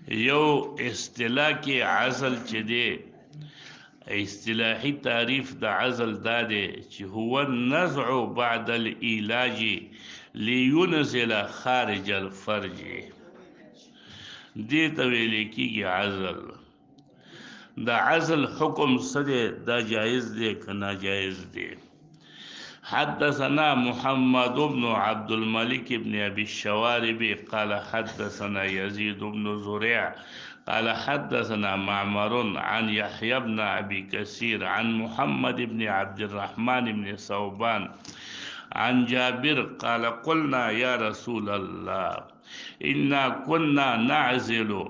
یو اصطلاح کې عزل چې دی، اصطلاحي تعریف د عزل دا دی چې هو النزع بعد العلاج لينزل خارج الفرج. دې ته ویل کېږي عزل. د عزل حکم څه دی؟ دا جایز دی که ناجایز دی؟ حدثنا محمد بن عبد الملك بن أبي الشوارب قال حدثنا يزيد بن زريع قال حدثنا معمر عن يحيى بن أبي كثير عن محمد بن عبد الرحمن بن ثوبان عن جابر قال قلنا يا رسول الله إنا كنا نعزل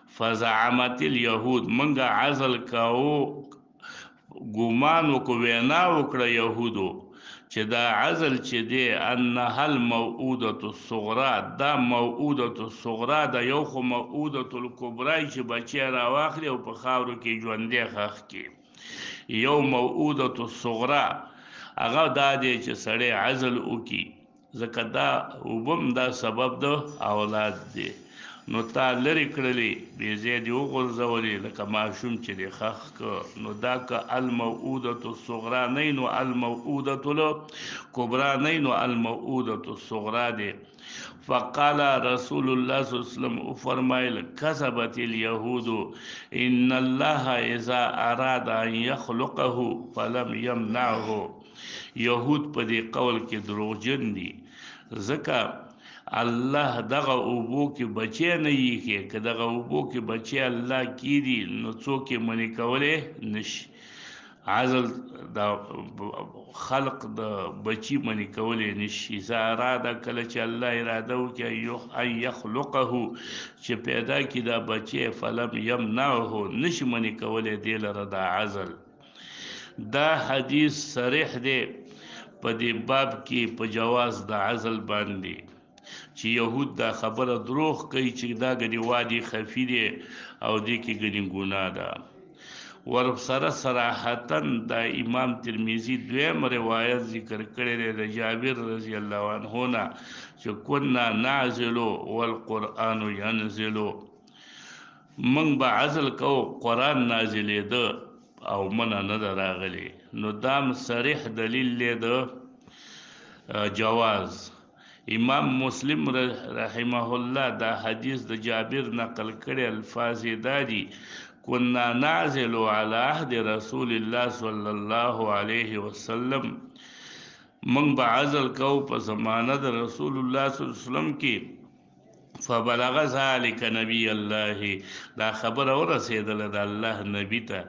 فزعمت اليهود منغا عزل کاو ګمان وکړو وینا وکړه یهودو چې دا عزل چې دی انها الموعودة الصغرا، دا موعودة الصغرا دا یو خو موعودة الکبرا چې بچی راواخلي او په خاورو کې ژوندی ښخ کړي. یو موعودة الصغرا هغه دا دی چې سړی عزل وکړي، ځکه دا وبم دا سبب د اولاد دی. نو تا لرې کړلې بې ځای دې وغورځولې لکه ماشوم چې دې ښخ که، نو دا که الموعودة الصغرا نه نو الموعودة الکبرا نه نو الموعودة الصغرا دی. فقال رسول الله صلی الله علیه وسلم فرمایل کذبت اليهود ان الله اذا اراد ان يخلقه فلم يمنعه. یهود په دې قول کې دروغجن دي، ځکه الله دغه اوبو کې بچی نه یې که دغه اوبو کې بچی الله کیدي نو څوک یې منې کولی نشي. عزل د خلق د بچی منې کولی نشي. اذا اراده کله چې الله اراده وکړي ان یخلقه چې پیدا کړي دا بچی فلم یمنعه نشي منې کولی دې لره دا عزل. دا حدیث صریح دی په دې باب کې په جواز د عزل باندې، چې یهود دا خبره دروغ کوي چې دا ګنې وادي خفي دی او دې کې ګنې ګناه ده. ورسره صراحتا دا امام ترمذي دویم روایت ذکر کړی دی د جابر رضی الله عنه نه چې کنا نعزل والقرآن ينزل، من به عزل کو قرآن نازلېده او منه نه ده راغلی. نو دام صریح دلیل دی د جواز. امام مسلم رحمه الله دا حدیث د جابر نقل کړي، الفاظ دا دي كنا نعزل على عهد رسول الله صلی الله علیه وسلم، من به عزل کو په زمانه د رسول الله صلی الله علیه وسلم کې. فبلغ ذلك نبی الله، دا خبر ورسېدله د الله نبی ته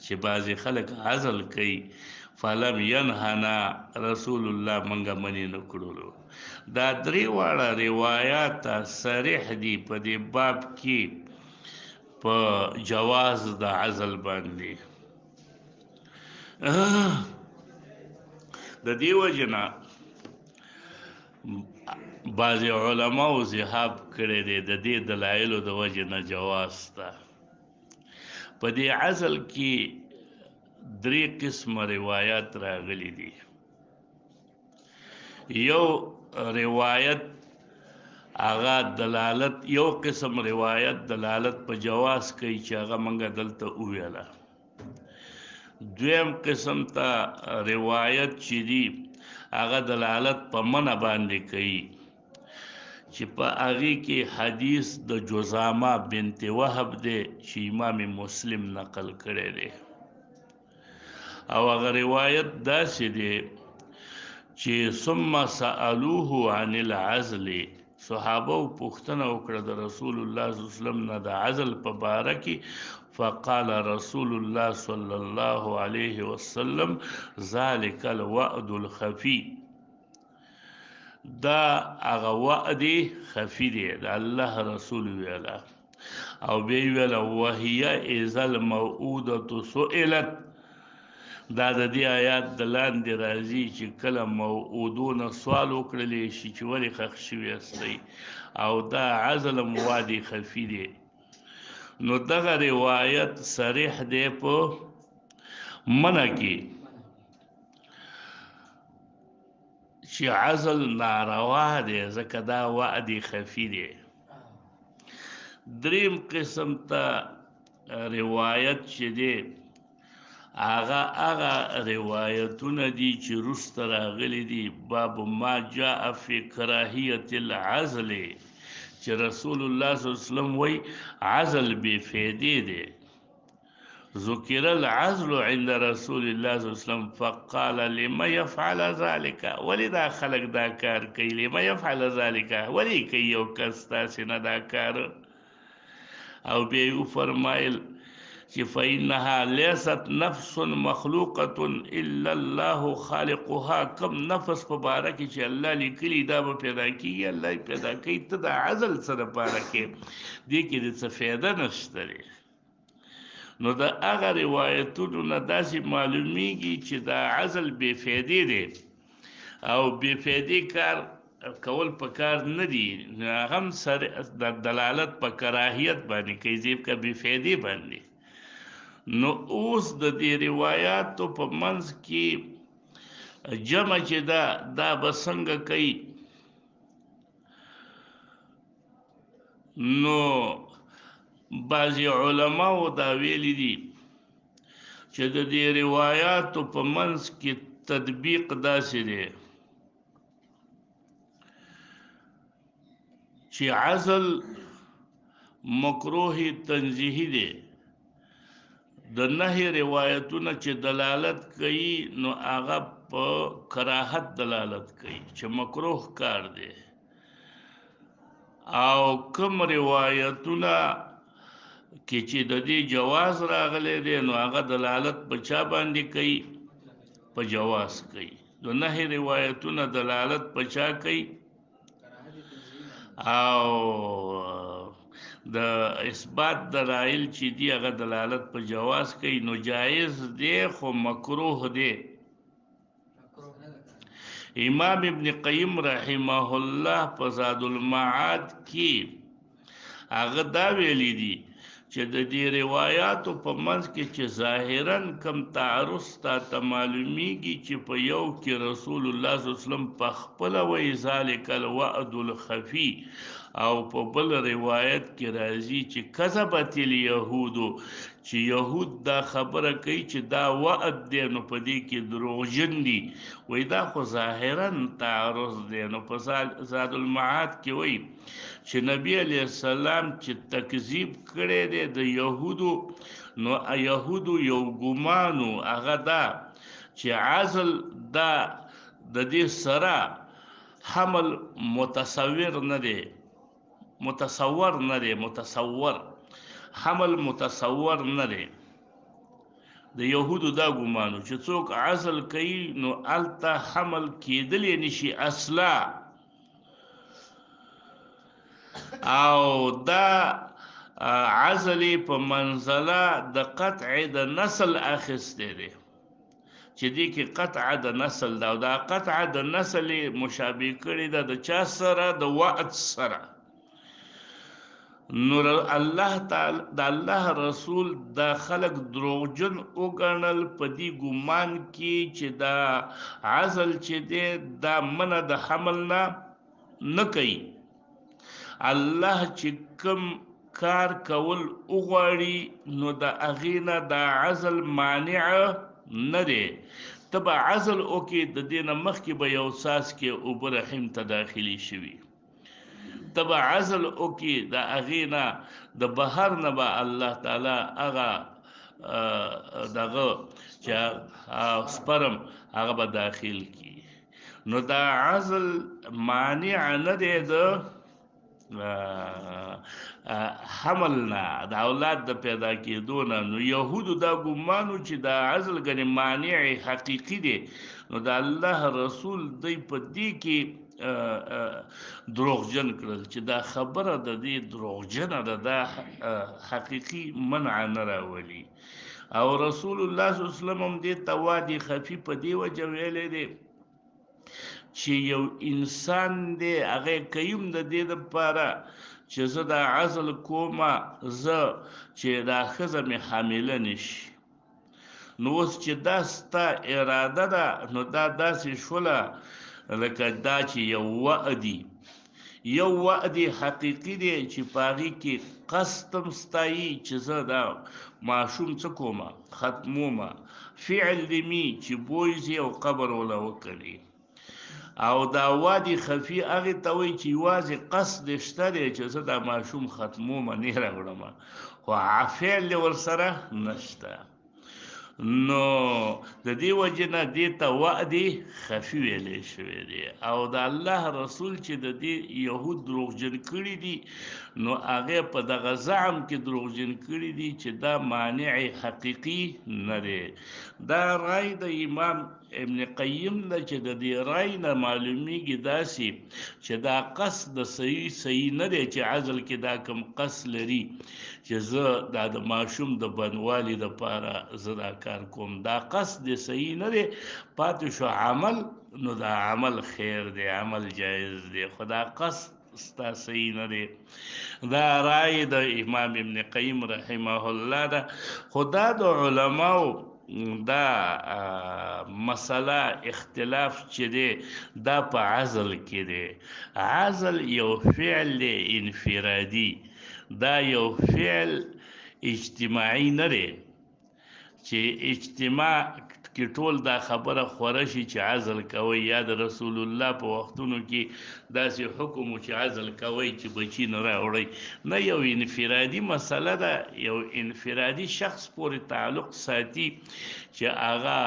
چې بعضې خلک عزل کوي. فلم ینهنا رسول الله منګه منې نه کړلو. دا درې واړه روایات صریح دي په دې باب کې په جواز د عزل باندې. د دې وجې نه بعضې علماو ذهاب کړی دی د دې دلایلو د وجې نه جواز ته. په دې عزل کې درې قسمه روایات راغلي دي. یو روایت هغه دلالت، یو قسم روایت دلالت په جواز کوي چې هغه منګه دلته وویله. دویم قسم ته روایت چې دي هغه دلالت په منع باندې کوي چې په هغې کې حدیث د جزامه بنت وهب دی چې امام مسلم نقل کړی دی. او هغه روایت داسې دی چې ثم سألوه عن العزل، صحابه پوښتنه وکړه د رسول الله صلی الله علیه وسلم نه د عزل په باره کې. فقال رسول الله صلی الله علیه وسلم ذلك الوعد الخفي، دا هغه وعد خفي دی د الله رسول ویله. او بیا ویله وهي اذا الموعودة سئلت، دا د دې آیات د لاندې راځي چې کله موعودونه سوال وکړلی شي چې ولې ښخ شوي یاستئ، او دا عزل موادي خفي دی. نو دغه روایت صریح دی په منع کې چې عزل ناروا دی، ځکه دا وعد خفي دی. دریم قسم ته روایت چې دی هغه روایتونه دي چې وروسته راغلي دي باب ما جاء فی کراهیت العزل چې رسول الله صلی الله علیه وسلم وی عزل بې فیدې دی ذکر العزل عند رسول الله صلی الله علیه وسلم فقال لما يفعل ذلك ولی دا خلق دا کار کوي لما يفعل ذلك ولی کوي یو کس تاسې نه دا کار او بیا یې وفرمایل چې فإنها ليست نفس مخلوقة إلا الله خالقها کم نفس په باره کې چې الله لیکلي دا به پیدا کېږي الله یې پیدا کوي ته د عزل څه دپاره کې دې کې د څه فایده نشته دی نو د هغه روایتونو نه داسې معلومیږي چې دا عزل بې فایدې دی او بې فایدې کار کول په کار نه دي هغه هم د دلالت په کراهیت باندې کوي ځکه بې فایدې باندې نو اوس د دې روایاتو په منځ کې جمع چې دا به څنګه کوي نو بعضې علماو دا ویلي دي چې د دې روایاتو په منځ کې تطبیق داسې دی چې عزل مکروه تنزیهی دی د نهي روایتونه چې دلالت کوي نو هغه په کراهت دلالت کوي چې مکروه کار دی او کوم روایتونه کې چې د دې جواز راغلی دی نو هغه دلالت په چا باندې کوي په جواز کوي د نهي روایتونه دلالت په چا کوي او د اثبات دلایل چې دی هغه دلالت په جواز کوي نو جایز دی خو مکروه دی امام ابن قیم رحمه الله په زاد المعاد کې هغه دا ویلی دي چې د دې روایاتو په منځ کې چې ظاهرا کم تعرض ته معلومیږي چې په یو کې رسول الله صلی الله علیه وسلم په خپله وایي ذلک الوعد الخفي او په بل روایت کې راځي چې کذبت الیهودو چې یهود دا خبره کوي چې دا وعد دی نو په دې کې دروغجن دي وایي دا خو ظاهرا تعرض دی نو په زاد المعاد کې وایي چې نبی علیه السلام چې تکذیب کړی دی د یهودو نو یهودو یو ګمانو هغه دا چې عزل دا د دې سره حمل متصور نه دی حمل متصور نه دی د یهودو دا ګمانو چې څوک عزل کوي نو هلته حمل کېدلی نشي اصلا او دا عزل په منزله د قطع د نسل اخیستی دی چې دې کې قطع د نسل ده او دا قطع د نسل مشابه کړې ده د چا سره د وعد سره نور الله تعالی د الله رسول دا خلق دروغجن وګڼل په دې ګمان کې چې دا عزل چې دی دا منع د حمل نه کوي الله چې کوم کار کول وغواړي نو د هغې نه دا عزل مانع نه دی ته به عزل وکړې د دې نه مخکې به یو څاڅکې اوبه رحم ته داخلي شوي ته به عزل وکړې د هغې نه د بهر نه به الله تعالی هغه دغه چې سپرم هغه به داخل کړي نو دا عزل مانع نه دی د حمل نه د اولاد د پیدا کېدو نه نو یهودو دا ګمانو چې دا عزل ګنې مانع حقیقي دی نو د الله رسول دی په دې کې دروغجن کړل چې دا خبره د دې دروغجنه ده دا حقیقي منع نه راولي او رسول الله صلی الله علیه وسلم هم دې ته وعدې خفي په دې وجه ویلی دی چې یو انسان دی هغه کوم د دې دپاره چې زه دا عزل کومه زه چې دا ښځه مې حامله نشي نو اوس چې دا ستا اراده ده نو دا داسې شوله لکه دا چې یو وعدي یو وعد حقیقي دی چې پاغي کې قصدم ستایي چې زه دا ماشوم څه کومه ختمومه، فعل دی می چې بویزي او قبر ولا وکړي. او دا وادي خفي هغه ته وایي چې یوازې قصد شته دی چې زه دا ماشوم ختمومه نه راوړم، خو فعل ورسره نشته. نو د دې وجه نه دې ته وعد خفي ویلې شوی دی. او د الله رسول چې د دې یهود دروغجن کړي دي، نو هغه په دغه زعم کې دروغجن کړي دي چې دا مانع حقیقي نه دی. دا رای د امام ابن قیم ده چې د دې رای نه معلومیږي داسې چې دا قصد د صحیح نه دی، چې عزل کې دا کم قصد لري چې زه دا د ماشوم د بنوالي دپاره زه دا کار کوم، دا قصد دی صحیح نه دی، پاتې شو عمل، نو دا عمل خیر دی، عمل جایز دی، خو دا قصد ستا صحیح نه دی. دا رای د امام ابن قیم رحمه الله ده. خدا د علماو دا مسله اختلاف چې دی دا په عزل کې دی. عزل یو فعل دی انفرادي، دا یو فعل اجتماعي نه دی چې اجتماع کې ټول دا خبره خوره شي چې عزل کوي، یا د رسول الله په وختونو کې داسې حکم چې عزل کوي چې بچی نه راوړي، نه، یو انفرادي مسله ده، یو انفرادي شخص پورې تعلق ساتي چې هغه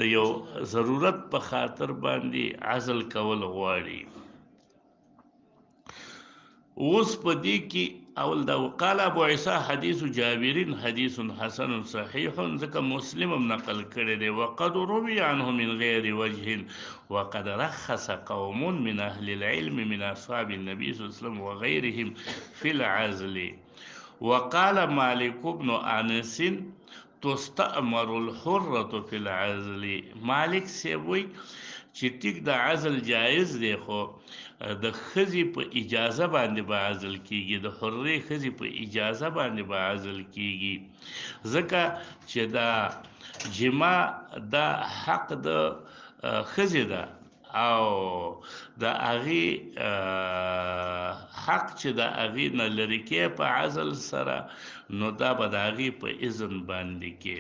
د یو ضرورت په خاطر باندې عزل کول غواړي. اوس په دې کې اول دا وقال ابو عیسی حدیث جابرین حدیث حسن صحیح، ځکه مسلم هم نقل کړی دی. وقد روي عنه من غیر وجه وقد رخص قوم من اهل العلم من اصحاب النبي صلی الله عليه وسلم وغيرهم في العزل. وقال مالك بن انس تستأمر الحرة في العزل. مالک سیوی چې ټیک د عزل جایز دی، خو د ښځې په اجازه باندې به عزل کیږي، د حرې ښځې په اجازه باندې به عزل کیږي، ځکه چې دا جما دا حق د ښځې ده، او د هغې حق چې د هغې نه لرې کې په عزل سره، نو دا به د هغې په اذن باندې کې.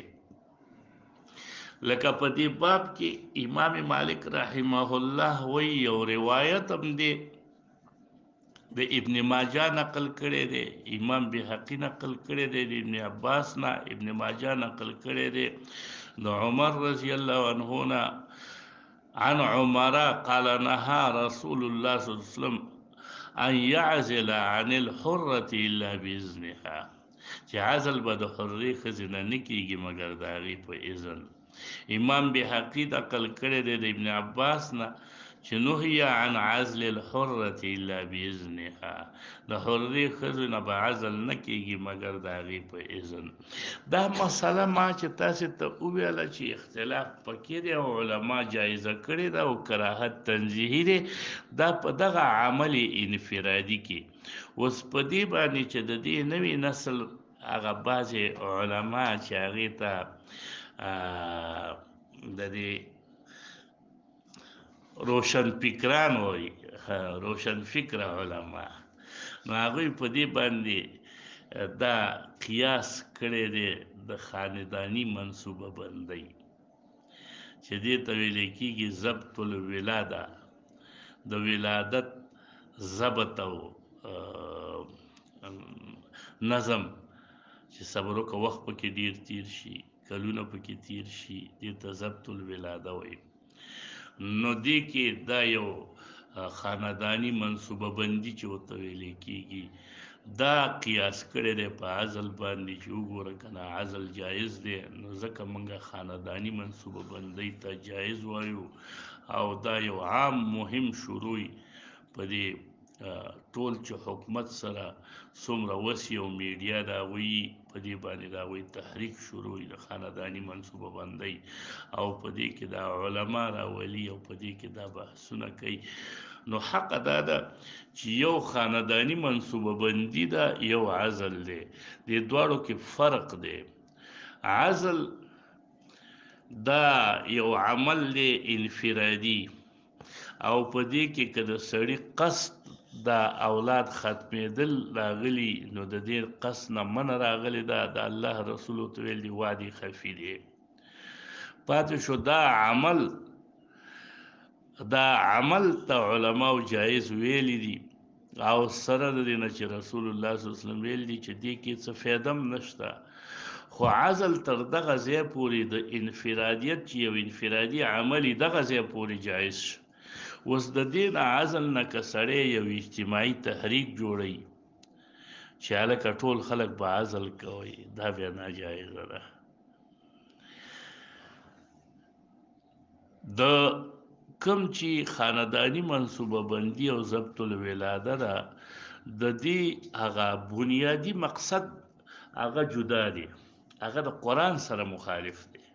لکه په دې باب کې امام مالک رحمه الله وی یو روایت هم دی د ابن ماجه نقل کړی دی، امام بحقی نقل کړی دی، د ابن عباس نه ابن ماجه نقل کړی دی، د عمر رضی الله عنه نه عن عمر قال نهى رسول الله صلی الله علیه وسلم ان يعزل عن الحرة الا باذنها، چې عزل به د حرې ښځې نه نه کیږي مګر د هغې په اذن. امام بحقی نقل کړی دی د ابن عباس نه چې نهي عن عزل الحرة الا باذنها، د حرې ښځې نه به عزل نه کیږي مګر د هغې په اذن. دا مسله ما چې تاسې ته وویله چې اختلاف پکې دی او علما جایزه کړې ده او کراهت تنزیهي دی، دا په دغه عمل انفرادي کې. اوس په دې باندې چې د دې نوي نسل هغه بعضې علما چې هغې ته د دې روشن فکران وایي، روشن فکر علما، نو هغوی په دې باندې دا قیاس کړی دی د خانداني منصوبه بندۍ، چې دې ته ویلی کېږي ضبط الولاده، د ولادت ضبط او نظم، چې صبر وکړه وخت پکې ډیر تیر شي، کلونه پکې تیر شي، دې ته ضبط الولاده وایي. نو دې کې دا یو خانداني منصوبه بندي چې ورته ویلی کېږي، دا قیاس کړی دی په عزل باندې چې وګوره که نه عزل جایز دی، نو ځکه موږ خانداني منصوبه بندۍ ته جایز وایو. او دا یو عام مهم شروع په دې ټول چې حکومت سره څومره وسي او میډیا دا وایي، په دې باندې دا وایي تحریک شروع د خانداني منصوبه بندۍ، او په دې کې دا علما راولي او په دې کې دا بحثونه کوي. نو حق دا ده چې یو خانداني منصوبه بندي ده، یو عزل دی، دې دواړو کې فرق دی. عزل دا یو عمل دی انفرادي، او په دې کې که د سړي قصد دا اولاد ختمېدل راغلي نو د دې قص نه من راغلی دا د الله رسول ته ویل دي وادي خفي دی پاتې شو دا عمل ته علماو جایز ویلی دي او سره د دې نه چې رسول الله صلی الله علیه وسلم ویل دي چې دې کې څه فایده هم نشته خو عزل تر دغه ځای پورې د انفرادیت چې یو انفرادي عملي دغه ځای پورې جایز شو اوس د دې نه عزل نه که سړی یو اجتماعي تحریک جوړوي چې هلکه ټول خلک به عزل کوي دا بیا ناجایزه ده د کم چې خاندانی منصوبه بندي او ضبط الولاده ده د دې هغه بنیادی مقصد هغه جدا دی هغه د قرآن سره مخالف دی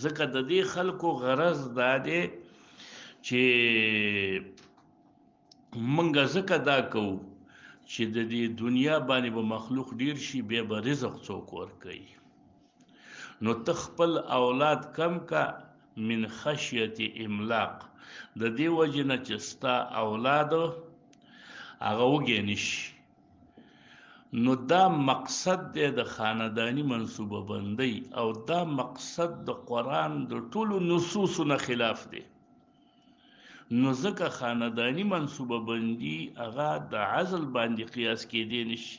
ځکه د دې خلکو غرض دا دی چې منګه ځکه دا کوو چې د دې دنیا باندې به مخلوق ډیر شي بیا به رزق څوک ورکوي نو ته خپل اولاد کم کا من خشیت املاق د دې وجه نه چې ستا اولاد هغه وږی نشي نو دا مقصد دی د خاندانی منصوبه بندۍ او دا مقصد د قرآن د ټولو نصوصو نه خلاف دی نو ځکه خاندانی منصوبه بندي هغه د عزل باندې قیاس کېدی نشي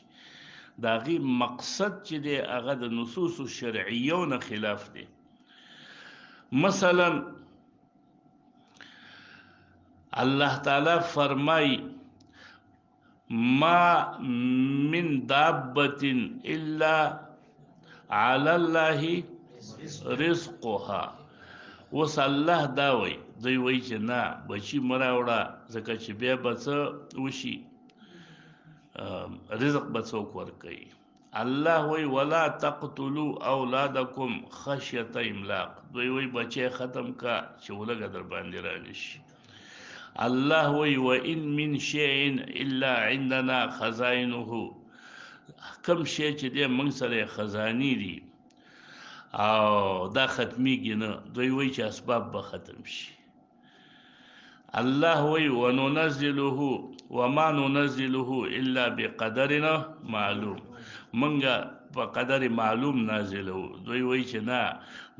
د هغې مقصد چې دی هغه د نصوصو شرعیو نه خلاف دی مثلا الله تعالی فرمای ما من دابة الا على الله رزقها اوس الله دا وی دوی وی چې نه بچی مراوړه ځکه چې بیا به څه وشي رزق به څوک ورکوي الله وی ولا تقتلوا اولادکم خشیة املاق دوی وی بچی ختم کا چې ولګه در باندې رانشي الله وی وان من شیء الا عندنا خزائنه کم شی چې دی موږ سره خزانی دي او دا ختمیږي نه دوی وی چې اسباب به ختم شي الله وی وننزله وما ننزله الا بقدرنا معلوم منګه په قدر معلوم نازلو دوی وی چې نه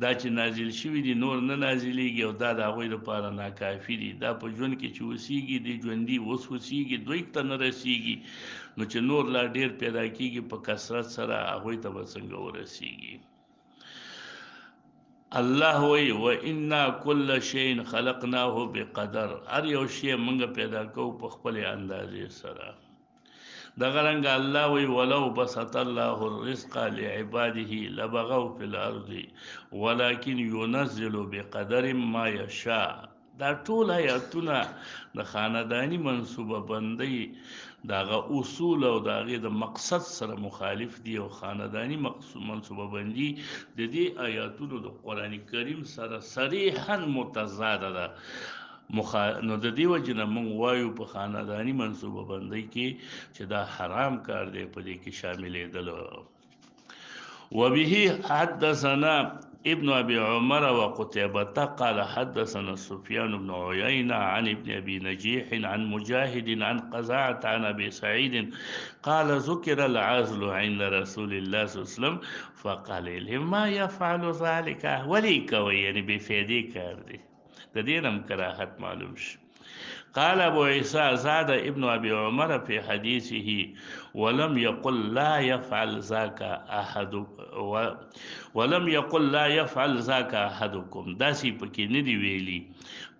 دا چې نازل شوي دي نور نه نازلیږي او دا د هغوی لپاره ناکافي دي دا په ژوند کې چې اوسیږي د ژوندي اوس اوسیږي دوی ته نه رسیږي نو چې نور لا ډیر پیدا کیږي په کثرت سره هغوی ته به څنګه ورسیږي الله وی و انا کل شیء خلقناه بقدر هر یو شی موږ پیدا کوو په خپل اندازې سره دغه رنګ الله وی ولو بسط الله الرزق لعباده لبغوا في الارض ولكن ينزل بقدر ما يشاء دا ټول آیاتونه د خاندانی منصوبه بندۍ دغه اصول او دغه د مقصد سره مخالف دي او خاندانی منصوبه بندي د دې آیاتونو د قران کریم سره صریحا متضاد ده نو د دې وجه نه موږ وایو په خاندانی منصوبه بندۍ کې چې دا حرام کار دی په دې کې شاملېدل وبه حدثنا ابن ابي عمر وقتيبة قال حدثنا سفيان بن عيينة عن ابن ابي نجيح عن مجاهد عن قزاعة عن ابي سعيد قال ذكر العزل عند رسول الله صلى الله عليه وسلم فقال لما يفعل ذلك وليك يعني بفيدي كار دي د دینم کراهت معلوم شي قال ابو عيسى زاد ابن ابي عمر في حديثه ولم يقل لا يفعل ذاك احدكم داسي پکې نه دی ویلي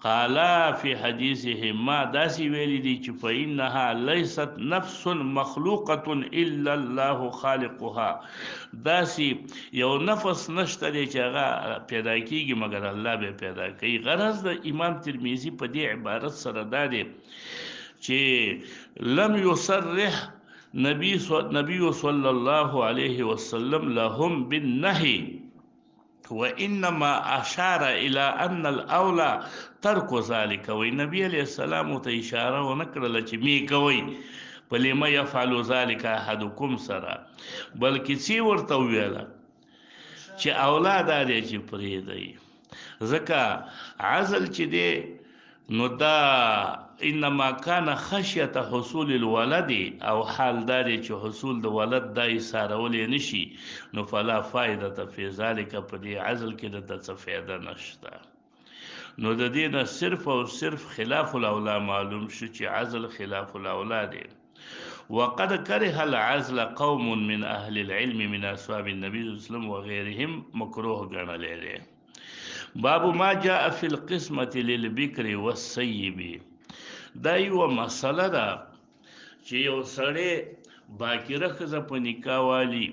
قال في حديثه ما داسي ویلي دي چې فإنها ليست نفس مخلوقة إلا الله خالقها داسي یو نفس نشته دی چې هغه پیدا کیږي مګر الله به پیدا کوي غرض د امام ترمذی په دې عبارت سره دا دی چې لم يصرح نبی صلی الله علیه وسلم لهم بالنهي وانما اشار الى ان الاولى ترك ذلك والنبي عليه السلام ته اشاره ونکړه چې می کوي فلما يفعل ذلك احدكم سرا بلکې سی ورته ویله چې اولاد لري چې پرې دی ځکه عزل چې دی نو دا انما كان خشيه حصول الولد او حال داري چې حصول د ولد دای سارولې نشي نو فلا فائده فی ذلک په دې عزل کې د څه فائدہ نشته نو د دې نه صرف او صرف خلاف الاولا معلوم شو چې عزل خلاف الاولا دی وقد كره العزل قوم من اهل العلم من اصحاب النبي صلى الله عليه وسلم وغيرهم مکروه ګڼلی دی باب ما جاء في القسمة للبكر والسيب دا یو مسله ده چې یو سړی باکره ښځه په نکاح والی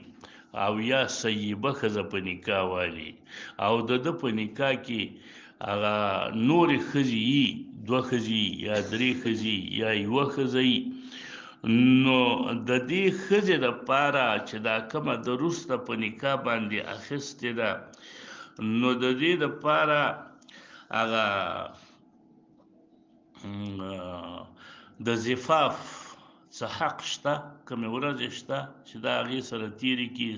او یا سیبه ښځه په نکاح والی او د ده په نکاح کې هغه نورې ښځې یي دوه ښځې یا درې ښځې یا یوه ښځه یي نو د دې ښځې دپاره چې دا کومه د وروسته په نکاح باندې اخیستې ده نو د دې دپاره هغه د زفاف څه حق شته کومې ورځې شته چې د هغې سره تېرې کړي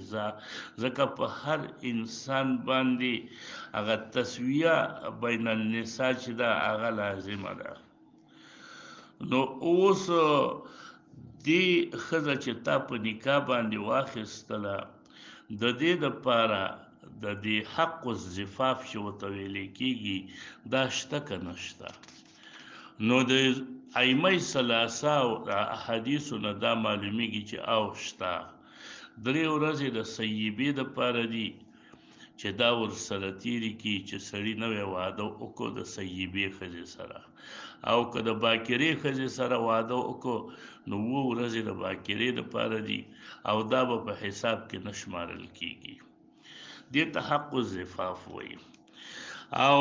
ځکه په هر انسان باندې هغه تسویه بین النساء چې ده هغه لازمه ده نو اوس دې ښځه چې تا په نکاح باندې واخیستله د دې دپاره د دې حق الزفاف چې ورته ویلی کېږي دا شته که نه شته نو د ائمه ثلاثه او احادیثو نه دا معلومیږي چې او شته درې ورځې د سیبې دپاره دي چې دا ورسره تېرې کړي چې سړي نوی واده وکړو د سیبې ښځې سره او که د باکرې ښځې سره واده وکړو نو 7 ورځې د باکرې دپاره دي او دا به په حساب کې نه شمارل کېږي دې ته حق الزفاف وایي او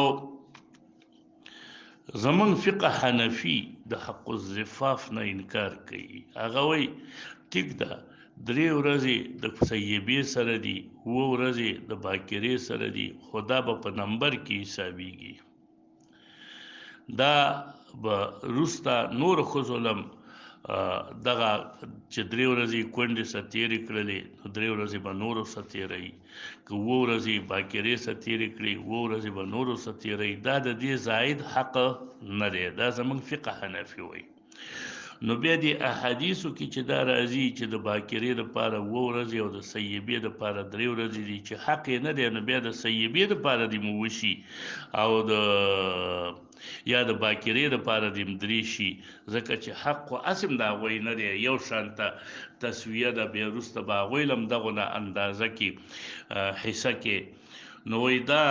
زمون فقه حنفي د حق الزفاف نه انکار کوي هغه وایي ټیک ده 3 ورځې د سیبې سره دي 7 ورځې د باکرې سره دي خو دا به په نمبر کې حسابیږي دا به وروسته نورو ښځو لم دغه چې 3 ورځې کونډې سره تېرې کړلې نو 3 ورځې به نورو سره تېروي که 7 ورځې باکرې سره تېرې کړي 7 ورځې به نورو سره تېروي دا د دې زاید حق نه دی دا زموږ فقه حنفي وایي نو بیا د احادیثو کې چې دا راځي چې د باکرې دپاره 7 ورځې او د سیبې دپاره 3 ورځې دي چې حق یې نه دی نو بیا د سیبې دپاره دې مو وشي او د یا د باکرې دپاره دې م 3 شي ځکه چې حق خو اسم د هغوی نه دی یو شانته تسویه ده بیا وروسته به هغوی له همدغونه اندازه کې حصه کې نو وایي دا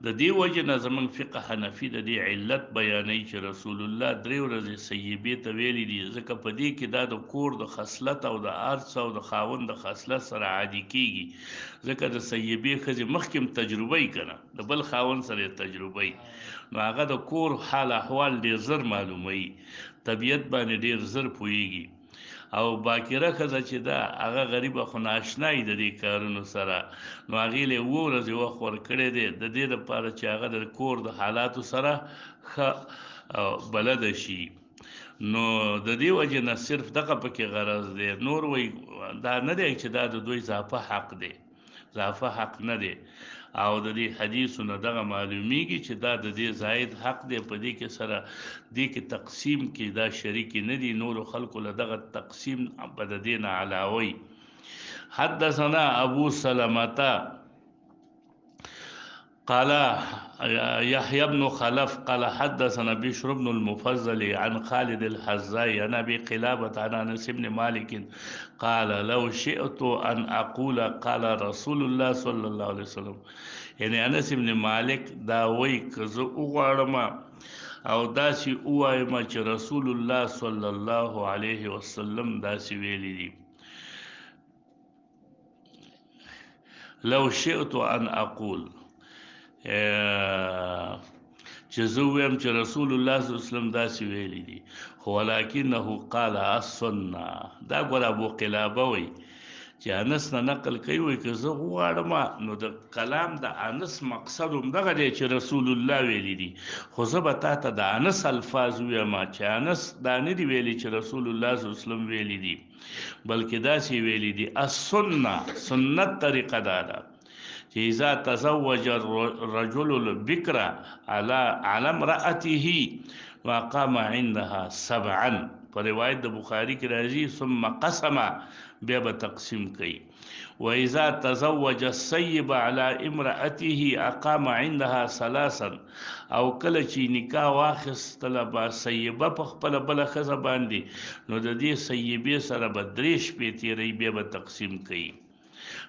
د دې وجه نه زموږ فقه حنفي د دې علت بیانوي چې رسول الله 3 ورځې سیبې ته ویلي دي ځکه په دې کې دا د کور د خصلت او د ارث او د خاوند د خصلت سره عادي کېږي ځکه د سیبې ښځې مخکې هم تجربه یې که نه د بل خاوند سره یې تجربه یې نو هغه د کور حال احوال ډېر زر معلوموي طبیعت باندې ډېر زر پوهېږي او باکره ښځه چې ده هغه غریبه خو ناشنایي د دې کارونو سره نو هغې له 7 ورځې وخت ورکړی دی د دې دپاره چې هغه د کور د حالاتو سره ښه بلده شي نو د دې وجې نه صرف دغه پکې غرض دی نور وایي دا نه دی چې دا د دوی اضافه حق دی اضافه حق نه دی او د دې حدیثو نه دغه معلومیږي چې دا د دې زاید حق دی په دې کې سره دې کې تقسیم کې دا شریک نه دي نورو خلکو له دغه تقسیم په د دې نه علاوه حدثنا ابو سلمة قال يحيى بن خلف قال حدثنا بشر بن المفضل عن خالد الحزاء عن ابي قلابة عن انس بن مالك قال لو شئت ان اقول قال رسول الله صلى الله عليه وسلم یعنی انس بن مالک دا وایي که زه وغواړم او داسې ووایم چې رسول الله صلی الله علیه وسلم داسې ویلي دي لو شئت ان اقول چې زه ووایم چې رسول الله صلی الله علیه وسلم داسې ویلي دي خو ولکنه قال السنه دا ګوره ابو قلابه وایي چې انس نه نقل کوي وایي که زه وغواړم نو د کلام د انس مقصد همدغه دی چې رسول الله ویلي دي خو زه به تا ته د انس الفاظ ووایم چې انس دا نه دي ویلي چې رسول الله صلی الله علیه وسلم ویلي دي بلکې داسې ویلي دي السنه سنت طریقه دا ده إذا تزوج الرجل البكر على امرأته وقام عندها سبعا. فرواية البخاري كراجي ثم قسم باب تقسيم كي. وإذا تزوج السيب على امرأته أقام عندها ثلاثا. أو کله چې نکاح واخیستله با سیبه په خپله بله ښځه باندې، نو د دې سیبې سره به 3 شپې تیری، بیا به تقسیم کوي.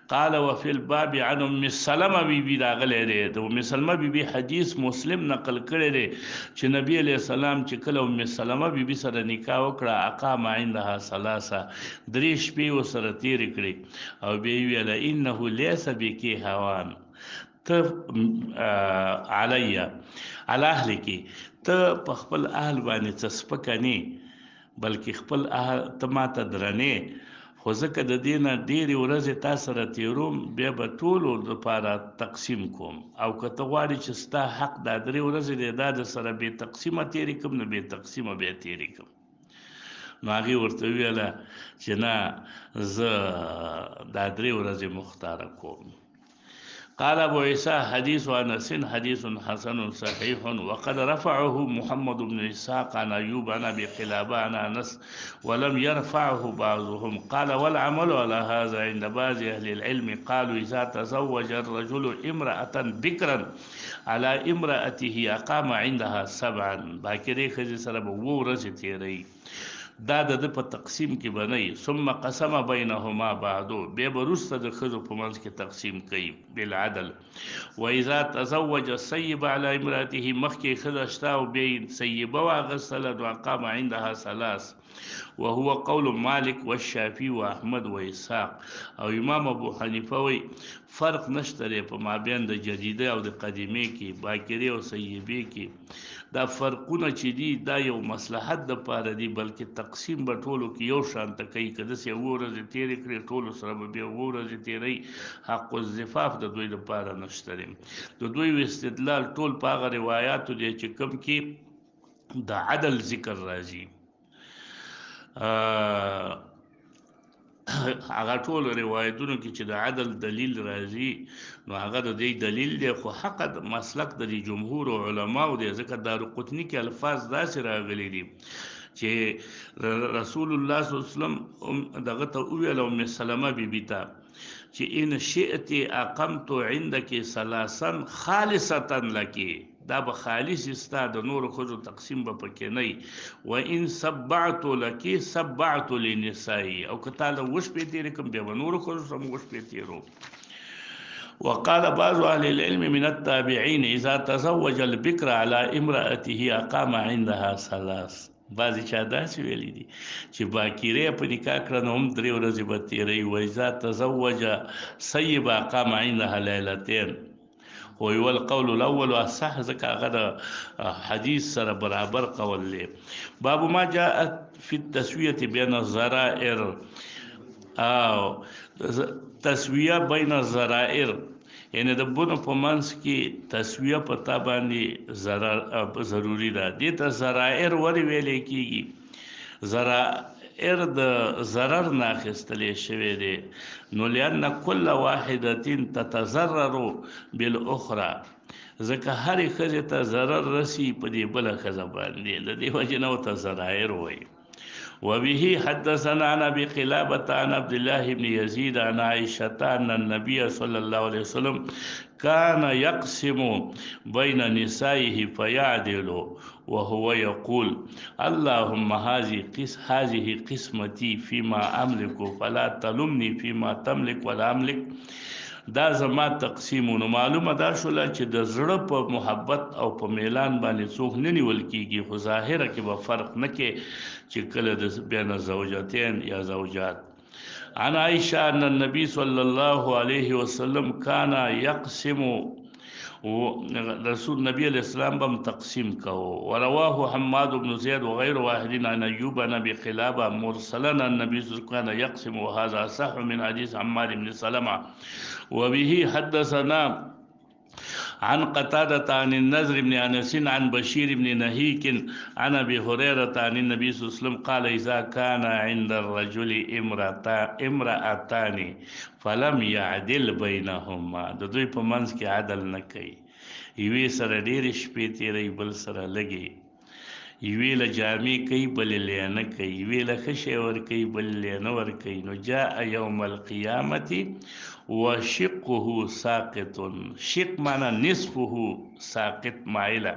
قال وفي الباب عن ام سلمہ بی بی راغلی دی. د ام سلمہ بی بی حدیث مسلم نقل کړی دی چې نبی علیہ السلام چې کله ام سلمہ بی بی سره نکاح وکړه، اقام عندها ثلاثه، 3 شپې ورسره تیرې کړې، او بیا یې ویله انه لیس بکی هوان ته علی علی اهلکی، ته په خپل اهل باندې څه سپکه نه، بلکې خپل اهل ته ماته درنې، خو ځکه د دې نه ډېرې ورځې تا سره تېروم، بیا به ټولو دپاره تقسیم کوم، او که ته غواړې چې ستا حق دا 3 ورځې دی دا د سره بې تقسیمه تېرې کړم، نو بې تقسیمه بیا تېرې کړم. نو هغې ورته وویله چې نه، زه دا 3 ورځې مختاره کوم. قال أبو عيسى حديث أنس حديث حسن صحيح، وقد رفعه محمد بن إسحاق عن أيوب عن أبي قلابة عن أنس، ولم يرفعه بعضهم. قال والعمل على هذا عند بعض أهل العلم، قالوا إذا تزوج الرجل امرأة بكرا على امرأته أقام عندها 7، باکرې ښځې سره به 7 ورځې تیری، دا د په تقسیم کې بنئ. ثم قسم بینهما بعدو، بیا به وروسته د ښځو په منځ کې تقسیم کوي بالعدل. واذا تزوج السيب على امراته، مخکې ښځه شته او بیا یې سیبه واخیستله، نو اقام عندها 3، وهو قول مالک والشافعي واحمد واسحاق. او امام ابو حنیفه وی فرق نشته دی په مابین د جدیده او د قدیمه کې، باکرې او سیبې کې. دا فرقونه چې دي دا یو مصلحت د پاره دي، بلکې تقسیم به ټولو کې یو شان ته کوي. که داسې 7 ورځې تېرې کړې، ټولو سره به بیا 7 ورځې تېروي. حق الزفاف د دوی لپاره نشته دی. د دوی استدلال ټول په هغه روایاتو دی چې کوم کې د عدل ذکر راځي. هغه ټول روایتونو کې چې د عدل دلیل راځي، نو هغه د دې دلیل دی. خو حق د مسلک د جمهور علماو دی، ځکه دارقطني کې الفاظ داسې راغلي دي چې رسول الله صلی الله علیه وسلم دغه ته وویل ام سلمہ بیبي ته چې ان شئت اقمت عندك 3 خالصه لك، دا به خالص ستا د نور ښځو تقسیم به پکې نه، و ان سبعت لك سبعت لنسائي، او که تا له 7 شپې تېرې کړم، بیا به نورو ښځو سره 7 شپې تېرو. وقال بعض أهل العلم من التابعين إذا تزوج البكر على امرأته أقام عندها 3. بعضی چا داسې ویلي دي چې باکرې په نکاح کړه نو هم 3 ورځې به تېروي. وإذا تزوج سيب أقام عندها ليلتين، هو القول الاول اصح، ځکه هغه د حدیث سره برابر قول دی. باب ما جاءت في التسویه بین الزرائر، او تسویه بین الزرائر یعنی د بونو په منځ کې تسویه په تا باندې ضروري ده. دې ته زرائر ولې ویلې کېږي؟ زرائر د ضرر نه اخیستلی شوی دی، نو لأن كل واحدة تتضرر بالأخرى، ځکه هرې ښځې ته ضرر رسي په دې بله ښځه باندې، د دې وجې نه ورته زرائر وایي. وبه حدثنا عن ابي قلابة عن عبد الله بن يزيد عن عائشة ان النبي صلى الله عليه وسلم كان يقسم بين نسائه فيعدل وهو يقول اللهم هذه قسمتي فيما املك فلا تلمني فيما تملك ولا املك. دا زما تقسیمونو. معلومه دا شوله چې د زړه په محبت او په میلان باندې څوک نه نیول کېږي، خو ظاهره کې به فرق نه کې چې کله د بین زوجتین یا زوجات. عن عائشة ان النبي صلى الله عليه وسلم كان يقسم، رسول نبی علیہ السلام بم تقسیم کو. ورواه حماد بن زید وغير واحد عن ايوب عن ابي قلابة مرسلا النبي صلى الله عليه وسلم كان يقسم، وهذا صح من حديث عمار بن سلمة. وبه حدثنا عن قتادة عن النذر بن أنس عن بشير بن نهيك عن أبي هريرة عن النبي صلى الله عليه وسلم قال إذا كان عند الرجل امرأتان فلم يعدل بينهما د دوی په منځ کې عدل نه کوي یوې سره ډېرې شپې تېروي بل سره لږې یوې له جامې کوي بلې له نه کوي یوې له ښه شی ورکوي بلې له نه ورکوي نو جاء یوم القیامة وشقه ساقط شق معنا نصفه ساقط مایله